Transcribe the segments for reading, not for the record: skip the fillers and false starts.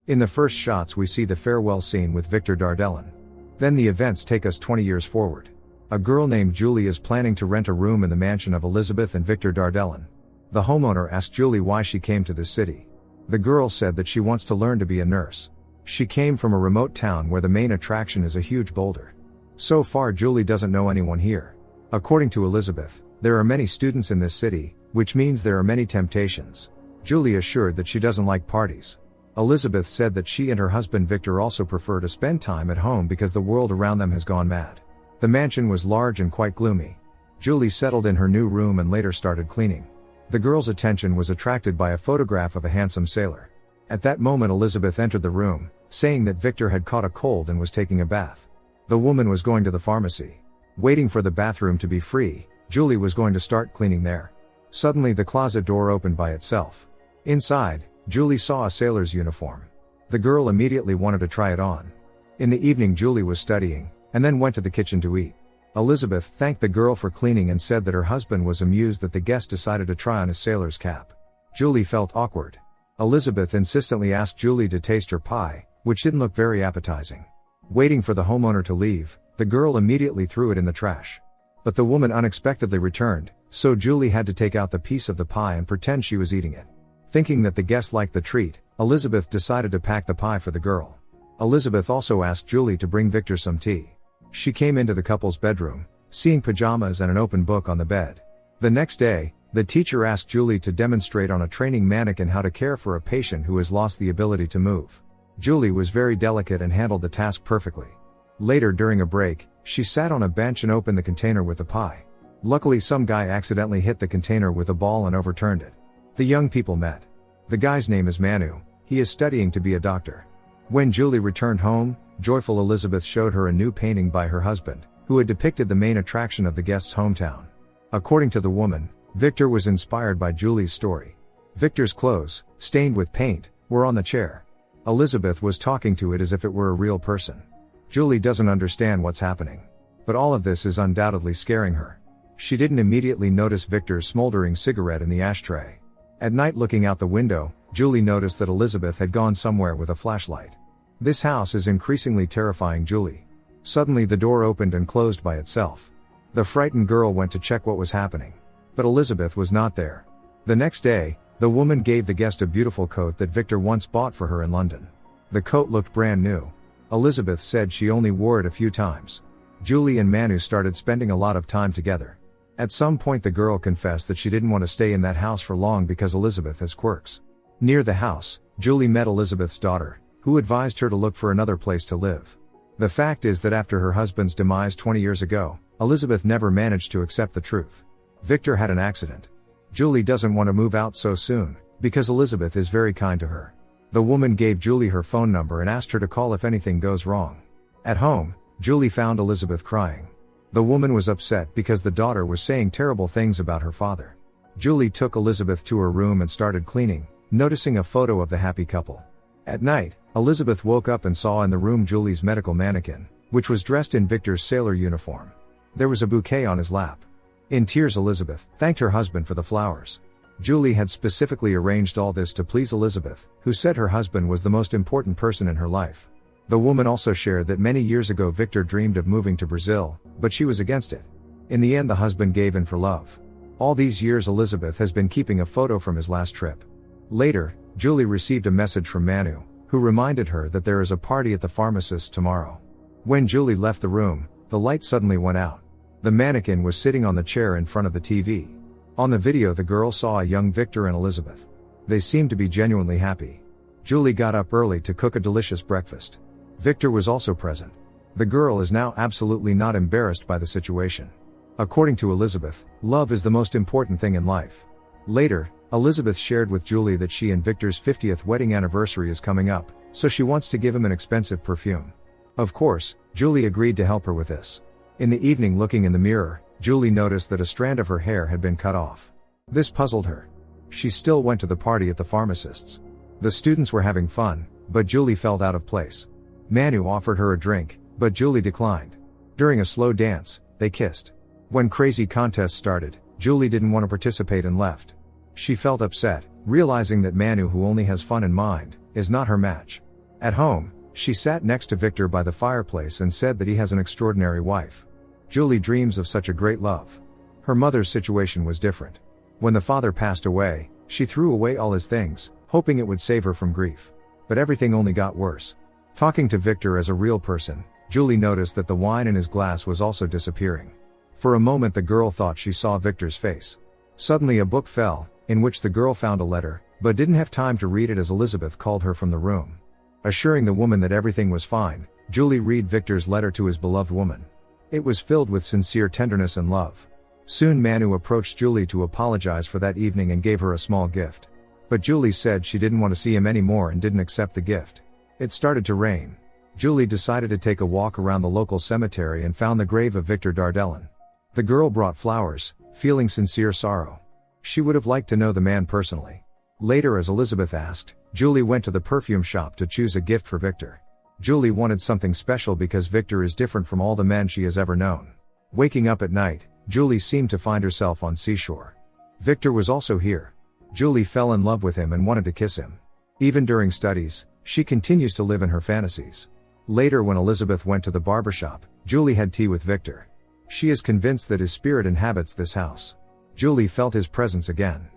In the first shots we see the farewell scene with Victor Dardelin. Then the events take us 20 years forward. A girl named Julie is planning to rent a room in the mansion of Elizabeth and Victor Dardelin. The homeowner asked Julie why she came to this city. The girl said that she wants to learn to be a nurse. She came from a remote town where the main attraction is a huge boulder. So far Julie doesn't know anyone here. According to Elizabeth, there are many students in this city, which means there are many temptations. Julie assured that she doesn't like parties. Elizabeth said that she and her husband Victor also prefer to spend time at home because the world around them has gone mad. The mansion was large and quite gloomy. Julie settled in her new room and later started cleaning. The girl's attention was attracted by a photograph of a handsome sailor. At that moment Elizabeth entered the room, saying that Victor had caught a cold and was taking a bath. The woman was going to the pharmacy. Waiting for the bathroom to be free, Julie was going to start cleaning there. Suddenly the closet door opened by itself. Inside, Julie saw a sailor's uniform. The girl immediately wanted to try it on. In the evening Julie was studying, and then went to the kitchen to eat. Elizabeth thanked the girl for cleaning and said that her husband was amused that the guest decided to try on his sailor's cap. Julie felt awkward. Elizabeth insistently asked Julie to taste her pie, which didn't look very appetizing. Waiting for the homeowner to leave, the girl immediately threw it in the trash. But the woman unexpectedly returned, so Julie had to take out the piece of the pie and pretend she was eating it. Thinking that the guest liked the treat, Elizabeth decided to pack the pie for the girl. Elizabeth also asked Julie to bring Victor some tea. She came into the couple's bedroom, seeing pajamas and an open book on the bed. The next day, the teacher asked Julie to demonstrate on a training mannequin how to care for a patient who has lost the ability to move. Julie was very delicate and handled the task perfectly. Later during a break, she sat on a bench and opened the container with the pie. Luckily some guy accidentally hit the container with a ball and overturned it. The young people met. The guy's name is Manu, he is studying to be a doctor. When Julie returned home, joyful Elizabeth showed her a new painting by her husband, who had depicted the main attraction of the guest's hometown. According to the woman, Victor was inspired by Julie's story. Victor's clothes, stained with paint, were on the chair. Elizabeth was talking to it as if it were a real person. Julie doesn't understand what's happening. But all of this is undoubtedly scaring her. She didn't immediately notice Victor's smoldering cigarette in the ashtray. At night looking out the window, Julie noticed that Elizabeth had gone somewhere with a flashlight. This house is increasingly terrifying Julie. Suddenly the door opened and closed by itself. The frightened girl went to check what was happening. But Elizabeth was not there. The next day, the woman gave the guest a beautiful coat that Victor once bought for her in London. The coat looked brand new. Elizabeth said she only wore it a few times. Julie and Manu started spending a lot of time together. At some point the girl confessed that she didn't want to stay in that house for long because Elizabeth has quirks. Near the house, Julie met Elizabeth's daughter, who advised her to look for another place to live. The fact is that after her husband's demise 20 years ago, Elizabeth never managed to accept the truth. Victor had an accident. Julie doesn't want to move out so soon, because Elizabeth is very kind to her. The woman gave Julie her phone number and asked her to call if anything goes wrong. At home, Julie found Elizabeth crying. The woman was upset because the daughter was saying terrible things about her father. Julie took Elizabeth to her room and started cleaning, noticing a photo of the happy couple. At night, Elizabeth woke up and saw in the room Julie's medical mannequin, which was dressed in Victor's sailor uniform. There was a bouquet on his lap. In tears Elizabeth thanked her husband for the flowers. Julie had specifically arranged all this to please Elizabeth, who said her husband was the most important person in her life. The woman also shared that many years ago Victor dreamed of moving to Brazil, but she was against it. In the end the husband gave in for love. All these years Elizabeth has been keeping a photo from his last trip. Later, Julie received a message from Manu, who reminded her that there is a party at the pharmacist's tomorrow. When Julie left the room, the light suddenly went out. The mannequin was sitting on the chair in front of the TV. On the video the girl saw a young Victor and Elizabeth. They seemed to be genuinely happy. Julie got up early to cook a delicious breakfast. Victor was also present. The girl is now absolutely not embarrassed by the situation. According to Elizabeth, love is the most important thing in life. Later, Elizabeth shared with Julie that she and Victor's 50th wedding anniversary is coming up, so she wants to give him an expensive perfume. Of course, Julie agreed to help her with this. In the evening looking in the mirror, Julie noticed that a strand of her hair had been cut off. This puzzled her. She still went to the party at the pharmacist's. The students were having fun, but Julie felt out of place. Manu offered her a drink, but Julie declined. During a slow dance, they kissed. When crazy contests started, Julie didn't want to participate and left. She felt upset, realizing that Manu, who only has fun in mind, is not her match. At home, she sat next to Victor by the fireplace and said that he has an extraordinary wife. Julie dreams of such a great love. Her mother's situation was different. When the father passed away, she threw away all his things, hoping it would save her from grief. But everything only got worse. Talking to Victor as a real person, Julie noticed that the wine in his glass was also disappearing. For a moment the girl thought she saw Victor's face. Suddenly a book fell, in which the girl found a letter, but didn't have time to read it as Elizabeth called her from the room. Assuring the woman that everything was fine, Julie read Victor's letter to his beloved woman. It was filled with sincere tenderness and love. Soon Manu approached Julie to apologize for that evening and gave her a small gift. But Julie said she didn't want to see him anymore and didn't accept the gift. It started to rain. Julie decided to take a walk around the local cemetery and found the grave of Victor Dardellin. The girl brought flowers, feeling sincere sorrow. She would have liked to know the man personally. Later, as Elizabeth asked, Julie went to the perfume shop to choose a gift for Victor. Julie wanted something special because Victor is different from all the men she has ever known. Waking up at night, Julie seemed to find herself on seashore. Victor was also here. Julie fell in love with him and wanted to kiss him. Even during studies, she continues to live in her fantasies. Later, when Elizabeth went to the barbershop, Julie had tea with Victor. She is convinced that his spirit inhabits this house. Julie felt his presence again.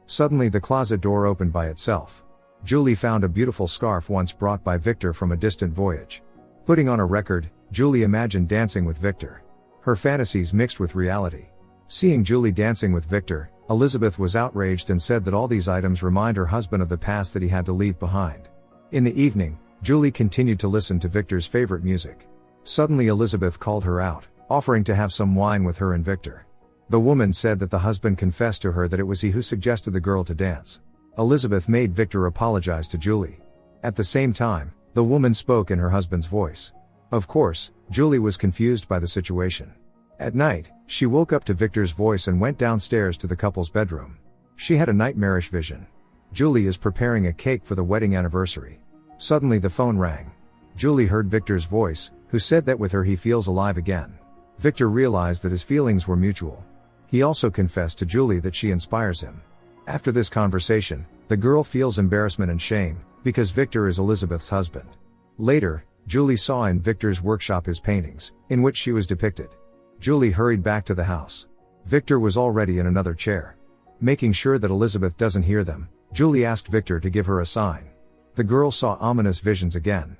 Suddenly the closet door opened by itself. Julie found a beautiful scarf once brought by Victor from a distant voyage. Putting on a record, Julie imagined dancing with Victor. Her fantasies mixed with reality. Seeing Julie dancing with Victor, Elizabeth was outraged and said that all these items remind her husband of the past that he had to leave behind. In the evening, Julie continued to listen to Victor's favorite music. Suddenly Elizabeth called her out, offering to have some wine with her and Victor. The woman said that the husband confessed to her that it was he who suggested the girl to dance. Elizabeth made Victor apologize to Julie. At the same time, the woman spoke in her husband's voice. Of course, Julie was confused by the situation. At night, she woke up to Victor's voice and went downstairs to the couple's bedroom. She had a nightmarish vision. Julie is preparing a cake for the wedding anniversary. Suddenly the phone rang. Julie heard Victor's voice, who said that with her he feels alive again. Victor realized that his feelings were mutual. He also confessed to Julie that she inspires him. After this conversation, the girl feels embarrassment and shame, because Victor is Elizabeth's husband. Later, Julie saw in Victor's workshop his paintings, in which she was depicted. Julie hurried back to the house. Victor was already in another chair. Making sure that Elizabeth doesn't hear them, Julie asked Victor to give her a sign. The girl saw ominous visions again.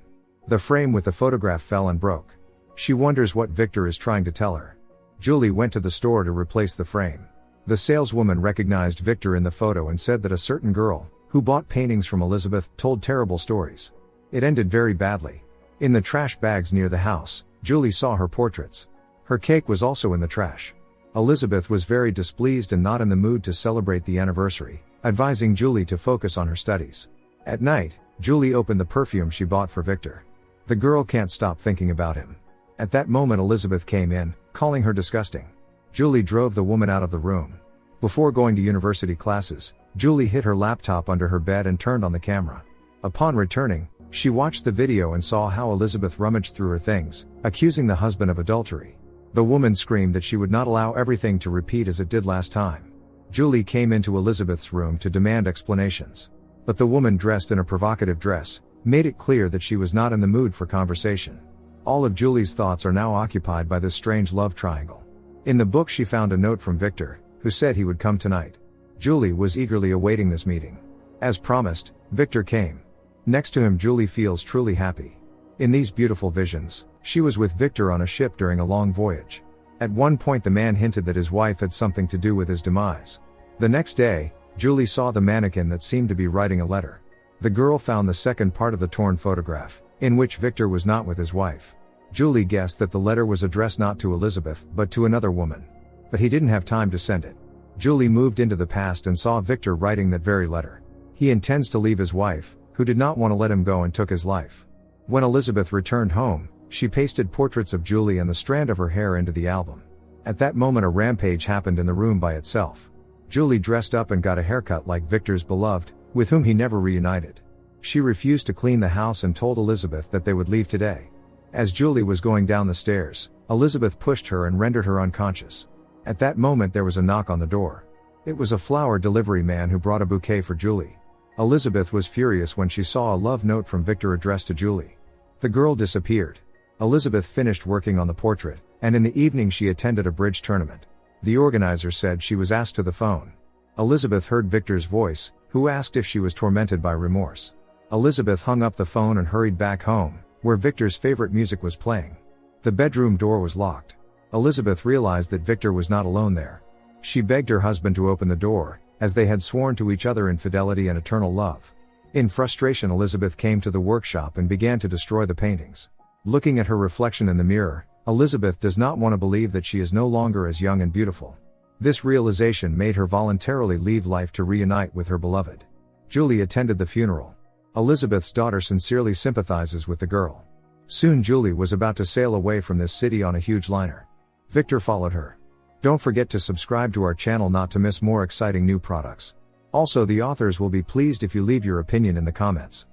The frame with the photograph fell and broke. She wonders what Victor is trying to tell her. Julie went to the store to replace the frame. The saleswoman recognized Victor in the photo and said that a certain girl, who bought paintings from Elizabeth, told terrible stories. It ended very badly. In the trash bags near the house, Julie saw her portraits. Her cake was also in the trash. Elizabeth was very displeased and not in the mood to celebrate the anniversary, advising Julie to focus on her studies. At night, Julie opened the perfume she bought for Victor. The girl can't stop thinking about him. At that moment Elizabeth came in, calling her disgusting. Julie drove the woman out of the room. Before going to university classes, Julie hid her laptop under her bed and turned on the camera. Upon returning, she watched the video and saw how Elizabeth rummaged through her things, accusing the husband of adultery. The woman screamed that she would not allow everything to repeat as it did last time. Julie came into Elizabeth's room to demand explanations. But the woman, dressed in a provocative dress, made it clear that she was not in the mood for conversation. All of Julie's thoughts are now occupied by this strange love triangle. In the book she found a note from Victor, who said he would come tonight. Julie was eagerly awaiting this meeting. As promised, Victor came. Next to him Julie feels truly happy. In these beautiful visions, she was with Victor on a ship during a long voyage. At one point the man hinted that his wife had something to do with his demise. The next day, Julie saw the mannequin that seemed to be writing a letter. The girl found the second part of the torn photograph, in which Victor was not with his wife. Julie guessed that the letter was addressed not to Elizabeth, but to another woman. But he didn't have time to send it. Julie moved into the past and saw Victor writing that very letter. He intends to leave his wife, who did not want to let him go and took his life. When Elizabeth returned home, she pasted portraits of Julie and the strand of her hair into the album. At that moment a rampage happened in the room by itself. Julie dressed up and got a haircut like Victor's beloved, with whom he never reunited. She refused to clean the house and told Elizabeth that they would leave today. As Julie was going down the stairs, Elizabeth pushed her and rendered her unconscious. At that moment there was a knock on the door. It was a flower delivery man who brought a bouquet for Julie. Elizabeth was furious when she saw a love note from Victor addressed to Julie. The girl disappeared. Elizabeth finished working on the portrait, and in the evening she attended a bridge tournament. The organizer said she was asked to the phone. Elizabeth heard Victor's voice, who asked if she was tormented by remorse. Elizabeth hung up the phone and hurried back home, where Victor's favorite music was playing. The bedroom door was locked. Elizabeth realized that Victor was not alone there. She begged her husband to open the door, as they had sworn to each other in fidelity and eternal love. In frustration, Elizabeth came to the workshop and began to destroy the paintings. Looking at her reflection in the mirror, Elizabeth does not want to believe that she is no longer as young and beautiful. This realization made her voluntarily leave life to reunite with her beloved. Julie attended the funeral. Elizabeth's daughter sincerely sympathizes with the girl. Soon Julie was about to sail away from this city on a huge liner. Victor followed her. Don't forget to subscribe to our channel not to miss more exciting new products. Also, the authors will be pleased if you leave your opinion in the comments.